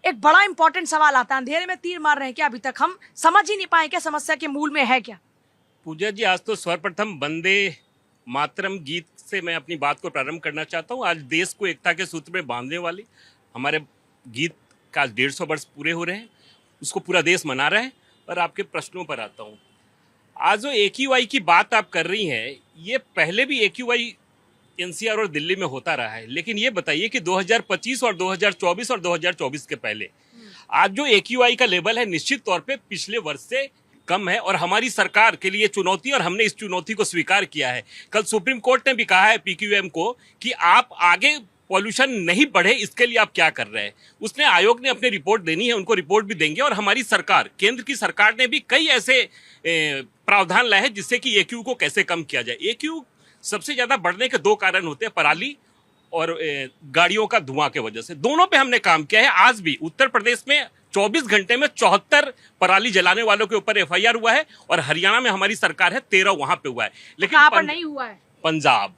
एक बड़ा इंपॉर्टेंट सवाल आता है, अंधेरे में तीर मार रहे हैं क्या? अभी तक हम समझ ही नहीं पाए क्या समस्या के मूल में है क्या? पूजा जी, आज तो सर्वप्रथम वंदे मातरम गीत से मैं अपनी बात को प्रारंभ करना चाहता हूँ। आज देश को एकता के सूत्र में बांधने वाले हमारे गीत का 150 वर्ष पूरे हो रहे हैं, उसको पूरा देश मना रहा है। और आपके प्रश्नों पर आता हूँ। आज जो AQI की बात आप कर रही हैं, ये पहले भी AQI NCR और दिल्ली में होता रहा है, लेकिन ये बताइए कि 2025 और 2024 और 2024 के पहले आज जो AQI का लेवल है निश्चित तौर पे पिछले वर्ष से कम है और हमारी सरकार के लिए चुनौती, और हमने इस चुनौती को स्वीकार किया है। कल सुप्रीम कोर्ट ने भी कहा है PQM को कि आप आगे पॉल्यूशन नहीं बढ़े, इसके लिए आप क्या कर रहे हैं। उसने आयोग ने अपनी रिपोर्ट देनी है, उनको रिपोर्ट भी देंगे। और हमारी सरकार, केंद्र की सरकार ने भी कई ऐसे प्रावधान लाए हैं जिससे कि AQ को कैसे कम किया जाए। AQ सबसे ज्यादा बढ़ने के 2 कारण होते हैं, पराली और गाड़ियों का धुआं के वजह से। दोनों पे हमने काम किया है। आज भी उत्तर प्रदेश में 24 घंटे में 74 पराली जलाने वालों के ऊपर FIR हुआ है, और हरियाणा में हमारी सरकार है 13 वहां पे हुआ है। लेकिन कहां पर नहीं हुआ है? पंजाब,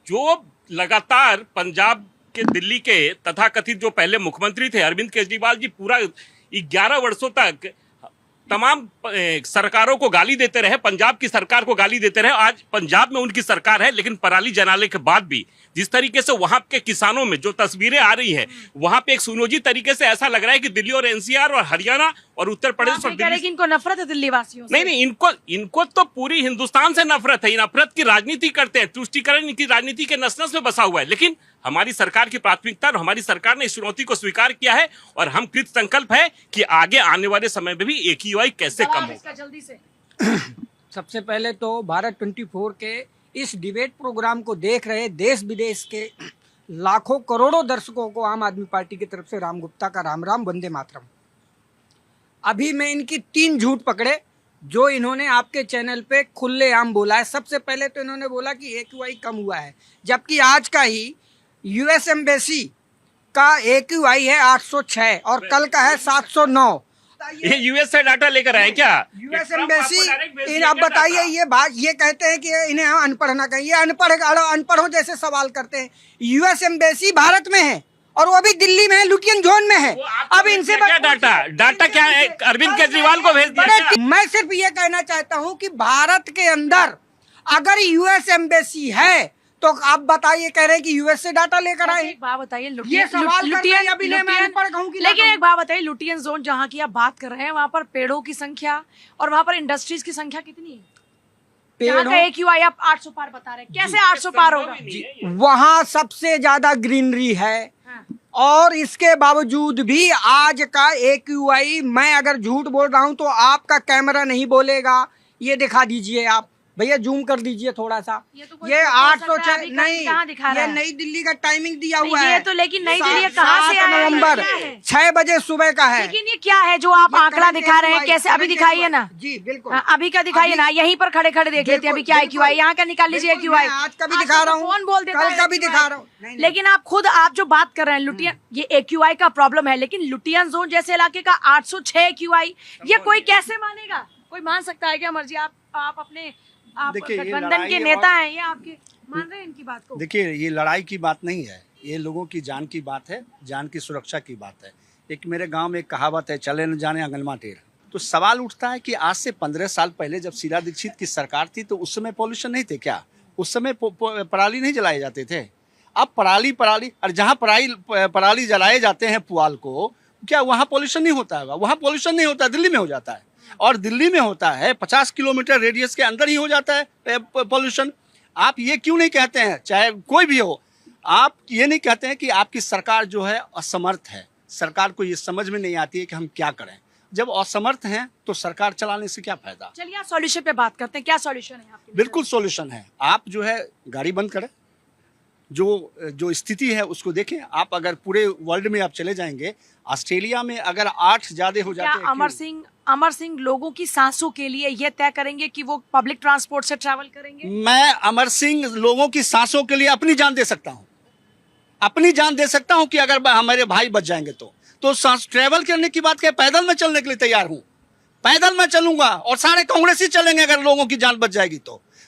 जो लगातार पंजाब के, दिल्ली के तथाकथित जो पहले मुख्यमंत्री थे अरविंद केजरीवाल जी, पूरा 11 वर्षों तक तमाम सरकारों को गाली देते रहे, पंजाब की सरकार को गाली देते रहे। आज पंजाब में उनकी सरकार है, लेकिन पराली जलाने के बाद भी जिस तरीके से वहां के किसानों में जो तस्वीरें आ रही हैं, वहां पे एक सुनियोजित तरीके से ऐसा लग रहा है कि दिल्ली और NCR और हरियाणा और उत्तर प्रदेश और दिल्ली, इनको नफरत है दिल्ली वासियों से। नहीं, इनको तो पूरी हिंदुस्तान से नफरत है। नफरत की राजनीति करते हैं, तुष्टीकरण इनकी राजनीति के नस-नस में बसा हुआ है। लेकिन हमारी सरकार की प्राथमिकता और हमारी सरकार ने इस चुनौती को स्वीकार किया है, और हम कृत संकल्प है कि आगे आने वाले समय में भी AQI कैसे कम हो। जल्दी से सबसे पहले तो भारत 24 के इस डिबेट प्रोग्राम को देख रहे देश विदेश के लाखों करोड़ों दर्शकों को आम आदमी पार्टी की तरफ से राम गुप्ता का राम राम, वंदे मातरम। अभी मैं इनकी 3 झूठ पकड़े जो इन्होंने आपके चैनल पे खुलेआम बोला है। सबसे पहले तो इन्होंने बोला कि AQI कम हुआ है, जबकि आज का ही US एम्बेसी का AQI है 806 और कल का है 709। ये US से डाटा लेकर आए क्या? US एम्बेसी, अब बताइए ये बात, ये कहते हैं कि इन्हें हम अनपढ़ ना कहें, ये अनपढ़ों जैसे सवाल करते हैं। US एम्बेसी भारत में है और वो भी दिल्ली में है, लुटियन जोन में है। अब इनसे क्या डाटा क्या है? अरविंद केजरीवाल को भेज दिया। मैं सिर्फ ये कहना चाहता हूँ कि भारत के अंदर अगर US एम्बेसी है तो आप बताइए, कह रहे हैं कि US से डाटा लेकर आए। एक बात बताइए, लेकिन एक बात बताइए, लुटियन जोन जहाँ की आप बात कर रहे हैं, वहाँ पर पेड़ों की संख्या और वहाँ पर इंडस्ट्रीज की संख्या कितनी है? यहाँ का AQI आप 800 पार बता रहे हैं, कैसे 800 पार होगा? वहाँ सबसे ज्यादा ग्रीनरी है। हाँ। और इसके बावजूद भी आज का AQI, मैं अगर झूठ बोल रहा हूँ तो आपका कैमरा नहीं बोलेगा, ये दिखा दीजिए आप भैया, जूम कर दीजिए थोड़ा सा। ये 806 नहीं, ये नई दिल्ली का टाइमिंग दिया हुआ है। ये तो लेकिन नई दिल्ली कहाँ से आया? नवंबर 6 बजे सुबह का है। लेकिन ये क्या है जो आप आंकड़ा दिखा रहे हैं? कैसे? अभी दिखाइए ना। जी बिल्कुल, अभी का दिखाइए ना, यहीं पर खड़े खड़े देख लेते हैं। अभी क्या AQI यहाँ का निकाल लीजिए AQI। आज का भी दिखा रहा हूँ, कौन बोल देता है? कल का भी दिखा रहा हूँ। लेकिन आप खुद, आप जो बात कर रहे हैं लुटियन, ये AQI का प्रॉब्लम है, लेकिन लुटियन जोन जैसे इलाके का 806 AQI, ये कोई कैसे मानेगा? कोई मान सकता है क्या? मर्जी आप अपने गठबंधन के नेता हैं, ये आपके मान रहे हैं इनकी बात को? देखिए, ये लड़ाई की बात नहीं है, ये लोगों की जान की बात है, जान की सुरक्षा की बात है। एक मेरे गांव में एक कहावत है, चले न जाने आंगनमा टेढ़। तो सवाल उठता है कि आज से 15 साल पहले जब शीला दीक्षित की सरकार थी तो उस समय पॉल्यूशन नहीं थे क्या? उस समय पराली नहीं जलाए जाते थे? अब पराली और जहाँ पराली जलाए जाते हैं पुआल को, क्या वहाँ पॉल्यूशन नहीं होता है? वहाँ पॉल्यूशन नहीं होता, दिल्ली में हो जाता है। और दिल्ली में होता है 50 किलोमीटर रेडियस के अंदर ही हो जाता है पॉल्यूशन। आप ये क्यों नहीं कहते हैं, चाहे कोई भी हो, आप ये नहीं कहते हैं कि आपकी सरकार जो है असमर्थ है? सरकार को ये समझ में नहीं आती है कि हम क्या करें। जब असमर्थ हैं तो सरकार चलाने से क्या फायदा? चलिए आप सॉल्यूशन पे बात करते हैं, क्या सॉल्यूशन है आपके? बिल्कुल सॉल्यूशन है। आप जो है गाड़ी बंद करें, जो स्थिति है उसको देखें। आप अगर पूरे वर्ल्ड में आप चले जाएंगे, ऑस्ट्रेलिया में अगर 8 ज्यादा हो जाते हैं। अमर सिंह लोगों की सांसों के लिए ये तय करेंगे कि वो पब्लिक ट्रांसपोर्ट से ट्रैवल करेंगे? मैं अमर सिंह लोगों की सांसों के लिए अपनी जान दे सकता हूँ, अपनी जान दे सकता हूँ कि अगर हमारे भाई बच जाएंगे तो सांस ट्रैवल करने की बात क्या, पैदल में चलने के लिए तैयार हूँ, पैदल में चलूंगा और सारे कांग्रेसी चलेंगे अगर लोगों की जान बच जाएगी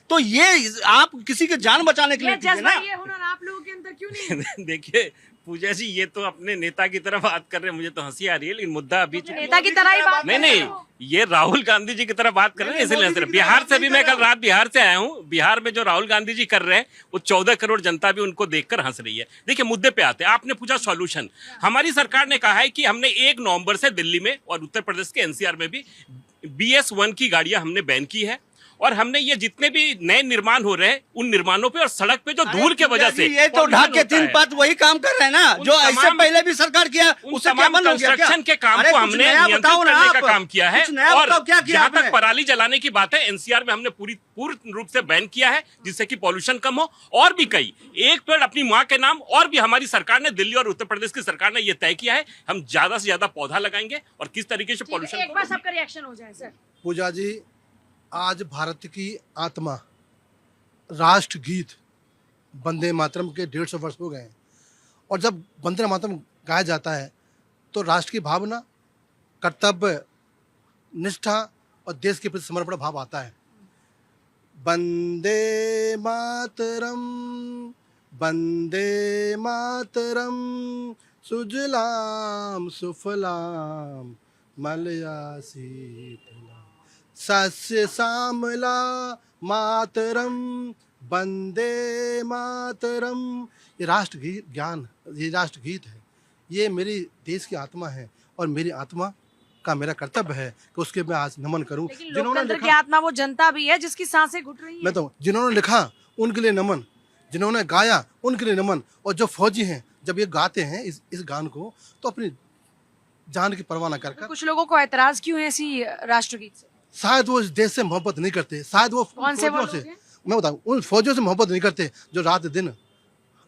तो ये आप किसी की जान बचाने के लिए ये हुनर आप लोगों के अंदर क्यों नहीं? देखिए पूजा जी ये तो अपने नेता की तरह बात कर रहे हैं, मुझे तो हंसी आ रही है, लेकिन मुद्दा अभी नेता की तरह ही बात नहीं नहीं, ये राहुल गांधी जी की तरह बात कर रहे हैं, इसलिए हंस रहे हैं। बिहार से भी मैं कल रात बिहार से आया हूँ। बिहार में जो राहुल गांधी जी कर रहे हैं वो 14 करोड़ जनता भी उनको देखकर हंस रही है। देखिए मुद्दे पे आते हैं। आपने पूछा सॉल्यूशन, हमारी सरकार ने कहा है कि हमने 1 नवंबर से दिल्ली में और उत्तर प्रदेश के एनसीआर में भी BS1 की गाड़ियां हमने बैन की है, और हमने ये जितने भी नए निर्माण हो रहे हैं उन निर्माणों पे और सड़क पे जो धूल के वजह से ये तो ढाक के 3 पद वही काम कर रहे हैं ना जो ऐसे पहले भी सरकार किया, उससे क्या बंद हो गया? कंस्ट्रक्शन के काम को हमने नियंत्रित करने का काम किया है। और जहां तक पराली जलाने की बात है, एनसीआर में हमने पूर्ण रूप से बैन किया है, जिससे कि पॉल्यूशन कम हो। और भी कई, एक पेड़ अपनी माँ के नाम, और भी हमारी सरकार ने, दिल्ली और उत्तर प्रदेश की सरकार ने यह तय किया है, हम ज्यादा से ज्यादा पौधा लगाएंगे और किस तरीके से पॉल्यूशन। एक बार सबका रिएक्शन हो जाए सर। पूजा जी, आज भारत की आत्मा, राष्ट्रगीत वंदे मातरम के 150 वर्ष हो गए हैं, और जब वंदे मातरम गाया जाता है तो राष्ट्र की भावना, कर्तव्य निष्ठा और देश के प्रति समर्पण भाव आता है। वंदे मातरम, वंदे मातरम, सुजलाम सुफलाम मलया शीतलाम, सस्य श्यामला मातरम, वंदे मातरम। ये राष्ट्रगीत ज्ञान, ये राष्ट्रगीत है, ये मेरी देश की आत्मा है, और मेरी आत्मा का मेरा कर्तव्य है कि उसके मैं आज नमन करूं। लोकतंत्र की आत्मा वो जनता भी है जिसकी सांसें घुट रही हैं। मैं तो जिन्होंने लिखा उनके लिए नमन, जिन्होंने गाया उनके लिए नमन, और जो फौजी हैं जब ये गाते हैं इस गान को तो अपनी जान की परवाह न कर। कुछ लोगों को ऐतराज क्यों है ऐसी राष्ट्रगीत से? शायद वो इस देश से मोहब्बत नहीं करते, शायद वो कौन से फौजियों से, मैं बताऊं, उन फौजियों से मोहब्बत नहीं करते जो रात दिन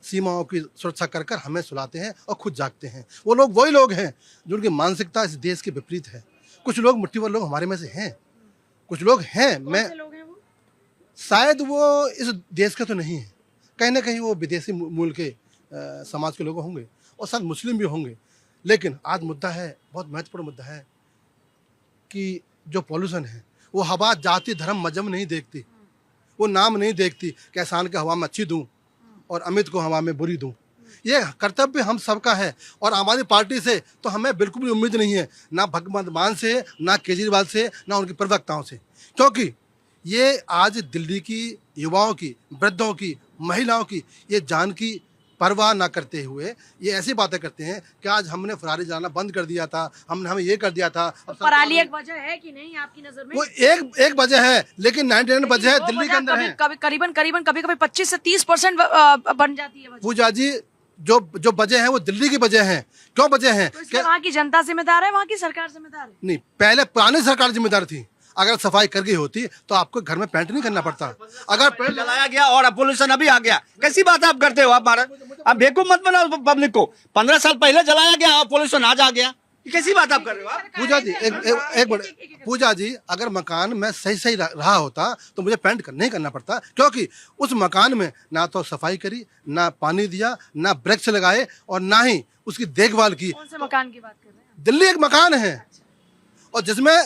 सीमाओं की सुरक्षा कर कर हमें सुलाते हैं और खुद जागते हैं। वो लोग वही लोग हैं जिनकी मानसिकता इस देश के विपरीत है। कुछ लोग मुट्ठीभर लोग हमारे में से हैं, कुछ लोग हैं, मैं शायद वो इस देश के तो नहीं है, कहीं ना कहीं वो विदेशी मूल के समाज के लोग होंगे, और शायद मुस्लिम भी होंगे। लेकिन आज मुद्दा है, बहुत महत्वपूर्ण मुद्दा है कि जो पॉल्यूशन है वो हवा जाति धर्म मजहब नहीं देखती, वो नाम नहीं देखती कि एहसान को हवा में अच्छी दूं और अमित को हवा में बुरी दूं। ये कर्तव्य हम सबका है, और आम आदमी पार्टी से तो हमें बिल्कुल भी उम्मीद नहीं है, ना भगवंत मान से, ना केजरीवाल से, ना उनके प्रवक्ताओं से, क्योंकि ये आज दिल्ली की युवाओं की, वृद्धों की, महिलाओं की ये जान की परवाह ना करते हुए ये ऐसी बातें करते हैं कि आज हमने फरारी जाना बंद कर दिया था, हमने हमें ये कर दिया था। पराली एक वजह है कि नहीं आपकी नजर में? वो एक वजह है, लेकिन 99 वजह है दिल्ली के अंदर है। करीबन कभी 25 से 30% बन जाती है। पूजा जी, जो वजह है वो दिल्ली की वजह है। क्यों वजह है? तो वहाँ की जनता जिम्मेदार है, वहाँ की सरकार जिम्मेदार है? नहीं, पहले पुरानी सरकार जिम्मेदार थी। अगर सफाई कर गई होती तो आपको घर में पेंट नहीं करना पड़ता। अगर पेड़ जलाया गया और अब पोल्यूशन अभी आ गया, कैसी बात आप करते हो? आप महाराज आप बेवकूफ मत बनाओ पब्लिक को। 15 साल पहले जलाया गया और पोल्यूशन आज आ गया, ये कैसी बात आप कर रहे हो? आप पूजा जी एक बड़े पूजा जी, अगर मकान में सही रहा होता तो मुझे पेंट नहीं करना पड़ता, क्योंकि उस मकान में ना तो सफाई करी, ना पानी दिया, ना वृक्ष लगाए, और ना ही उसकी देखभाल की। कौन से मकान की बात कर रहे हैं? दिल्ली एक मकान है, और जिसमें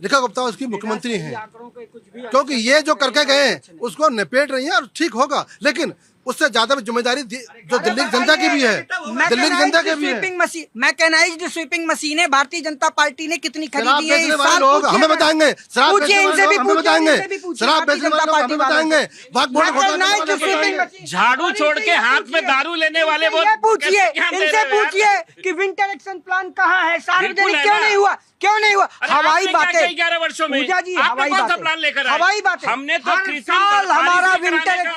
रेखा गुप्ता उसकी मुख्यमंत्री हैं, क्योंकि ये जो करके गए उसको निपेट रही है और ठीक होगा, लेकिन उससे ज्यादा जिम्मेदारी जो दिल्ली की जनता की भी है, दिल्ली की जनता की भी है। मैकेनाइज्ड स्वीपिंग मशीनें भारतीय जनता पार्टी ने कितनी खरीदी है? लोग हमें बताएंगे, शराब पूछिए, इनसे भी हमें बताएंगे, शराब बेचने वाले लोग हमें बताएंगे, झाड़ू छोड़ के हाथ में दारू लेने वाले वो पूछिए, इनसे पूछिए कि विंटर एक्शन प्लान कहाँ है, सार्वजनिक क्यों नहीं हुआ? क्यों नहीं हुआ? हवाई बातें 11 वर्षों में पूजा जी, हवाई प्लान लेकर आए? हवाई बातें हमने तो हर साल हमारा विंटर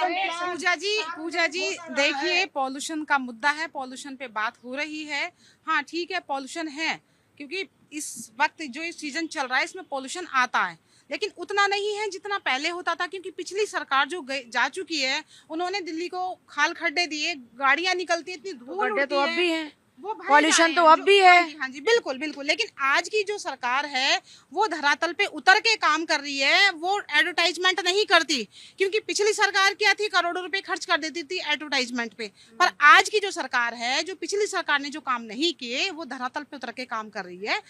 पूजा जी देखिए, पॉल्यूशन का मुद्दा है, पॉल्यूशन पे बात हो रही है। हाँ ठीक है, पॉल्यूशन है, क्योंकि इस वक्त जो इस सीजन चल रहा है इसमें पॉल्यूशन आता है, लेकिन उतना नहीं है जितना पहले होता था। क्योंकि पिछली सरकार जो जा चुकी है, उन्होंने दिल्ली को खाल खड्डे दिए, गाड़ियां निकलती, इतनी धूल उड़ती तो अब भी है, वो पॉल्यूशन तो अब भी है। हाँ जी बिल्कुल बिल्कुल। लेकिन आज की जो सरकार है वो धरातल पे उतर के काम कर रही है, वो एडवर्टाइजमेंट नहीं करती। क्योंकि पिछली सरकार क्या थी, करोड़ों रुपए खर्च कर देती थी एडवर्टाइजमेंट पे, पर आज की जो सरकार है, जो पिछली सरकार ने जो काम नहीं किए वो धरातल पे उतर के काम कर रही है।